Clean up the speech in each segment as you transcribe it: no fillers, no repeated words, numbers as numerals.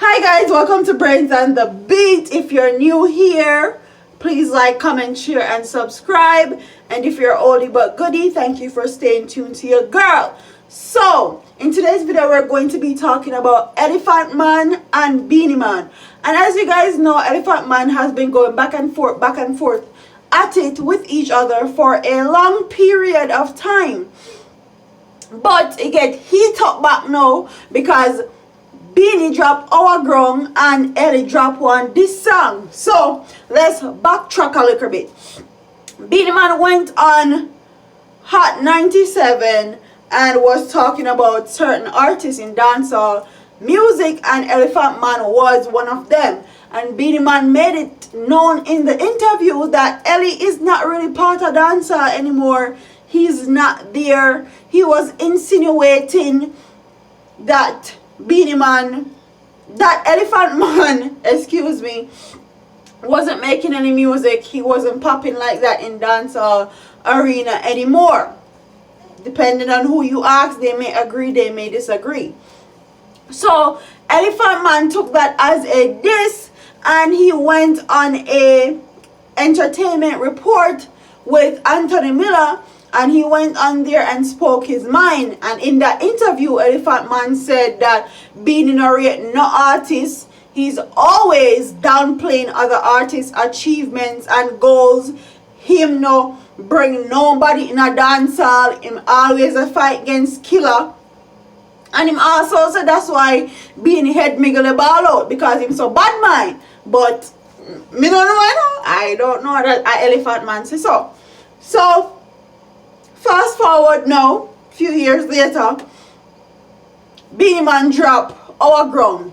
Hi guys, welcome to Brains and the Beat. If you're new here, please like, comment, share, and subscribe. And if you're oldie but goodie, thank you for staying tuned to your girl. So, in today's video, we're going to be talking about Elephant Man and Beenie Man. And as you guys know, Elephant Man has been going back and forth at it with each other for a long period of time. But again, he talk back now because Beenie dropped Our Grung and Ellie dropped this song. So let's backtrack a little bit. Beenie Man went on Hot 97 and was talking about certain artists in dancehall music, and Elephant Man was one of them. And Beenie Man made it known in the interview that Ellie is not really part of dancehall anymore. He's not there. He was insinuating that Elephant Man, excuse me, wasn't making any music. He wasn't popping like that in dancehall arena anymore. Depending on who you ask, they may agree, they may disagree. So Elephant Man took that as a diss, and he went on a entertainment report with Anthony Miller, and he went on there and spoke his mind. And in that interview, Elephant Man said that Beenie no rate no artist. He's always downplaying other artists' achievements and goals. Him no bring nobody in a dancehall. Him always a fight against killer. And him also said that's why Beenie head miggle the ball out, because him so bad mind. But me don't know, I don't know that Elephant Man says so. So fast forward now, few years later, Beenie Man drop Our Grung.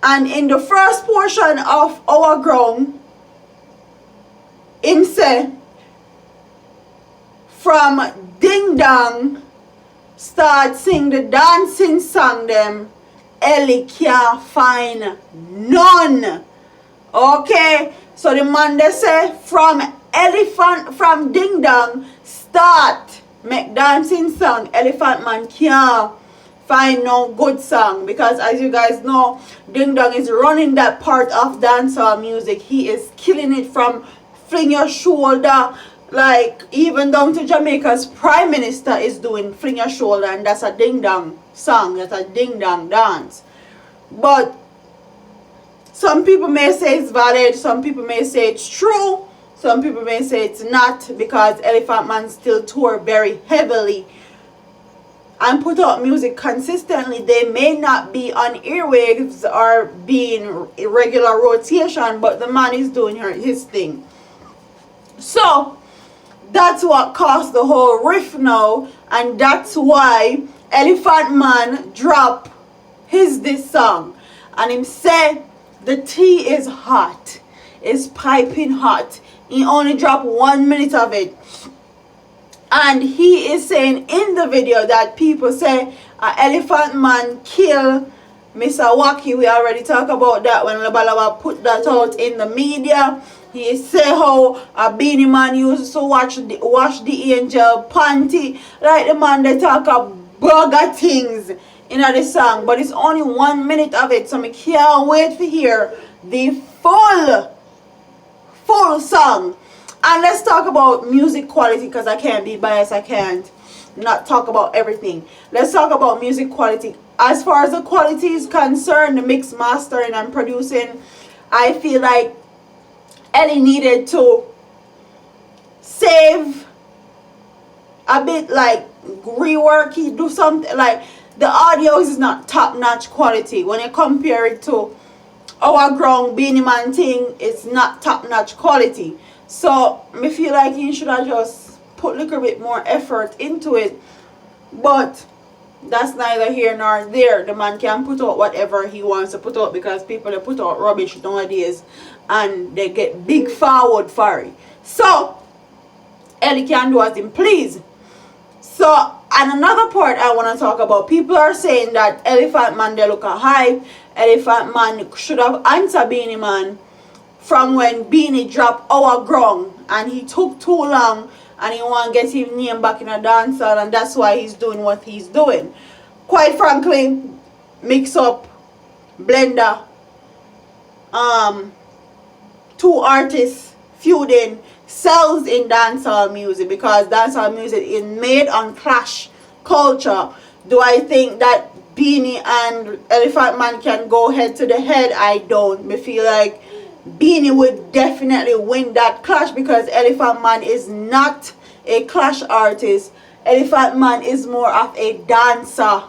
And in the first portion of Our Grung, him say, from Ding Dong, start sing the dancing song them, Ellie can't find none. Okay, so the man they say from Ding Dong start make dancing song, Elephant Man can't find no good song, because as you guys know, Ding Dong is running that part of dancehall music. He is killing it from Fling Your Shoulder, like even down to Jamaica's Prime Minister is doing Fling Your Shoulder, and that's a Ding Dong song, that's a Ding Dong dance. But some people may say it's valid, some people may say it's true, some people may say it's not, because Elephant Man still tour very heavily and put out music consistently. They may not be on airwaves or being irregular rotation, but the man is doing his thing. So that's what caused the whole riff now, and that's why Elephant Man drop this song. And him said the tea is hot, it's piping hot. He only dropped 1 minute of it. And he is saying in the video that people say Elephant Man kill Mr. Wacky. We already talked about that when labba put that out in the media. He say how a Beenie Man used to wash the angel panty. Like the man they talk about burger things in the song. But it's only 1 minute of it, so I can't wait to hear the full song. And let's talk about music quality, because I can't be biased. I can't not talk about everything. Let's talk about music quality. As far as the quality is concerned, the mix, mastering, and producing, I feel like Ellie needed to save a bit, like rework, do something. Like the audio is not top-notch quality. When you compare it to Our Grung, Beenie Man thing, it's not top-notch quality. So I feel like he should have just put a little bit more effort into it. But that's neither here nor there. The man can put out whatever he wants to put out, because people they put out rubbish nowadays and they get big forward for it. So Ellie can do as him please. So, and another part I want to talk about, people are saying that Elephant Man they look a hype. Elephant Man should have answered Beenie Man from when Beenie dropped Our Grung, and he took too long, and he want to get his name back in a dancehall, and that's why he's doing what he's doing. Quite frankly, mix up, blender, two artists feuding sells in dancehall music, because dancehall music is made on clash culture. Do I think that Beenie and Elephant Man can go head to the head? I don't. Me feel like Beenie would definitely win that clash, because Elephant Man is not a clash artist. Elephant Man is more of a dancer.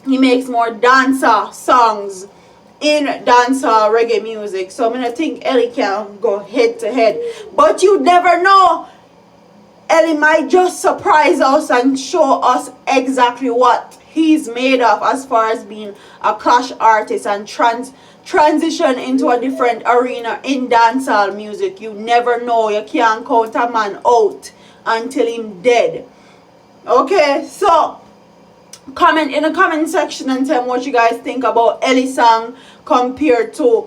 He makes more dancer songs in dancehall reggae music. So I'm gonna think Ellie can go head to head. But you never know. Ellie might just surprise us and show us exactly what he's made of as far as being a clash artist and transition into a different arena in dancehall music. You never know. You can't count a man out until him dead. Okay, so comment in the comment section and tell me what you guys think about Ellie's song compared to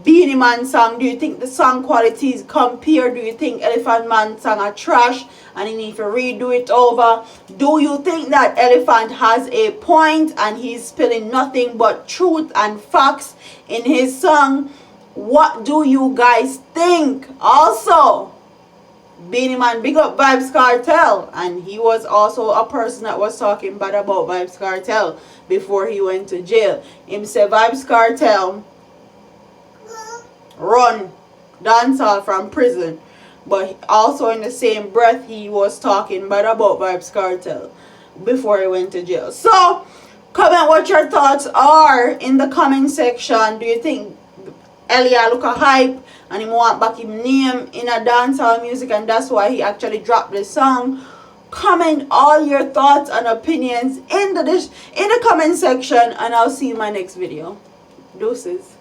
Beenie Man's song. Do you think the song quality is compared? Do you think Elephant Man's song are trash and he need to redo it over? Do you think that Elephant has a point and he's spilling nothing but truth and facts in his song? What do you guys think? Also, Beenie Man big up Vybz Kartel, and he was also a person that was talking bad about Vybz Kartel before he went to jail. Him said Vybz Kartel run dancehall from prison, but also in the same breath he was talking bad about Vybz Kartel before he went to jail. So comment what your thoughts are in the comment section. Do you think Elia look a hype and he want back his name in a dancehall music and that's why he actually dropped the song? Comment all your thoughts and opinions in the comment section, and I'll see you in my next video. Deuces.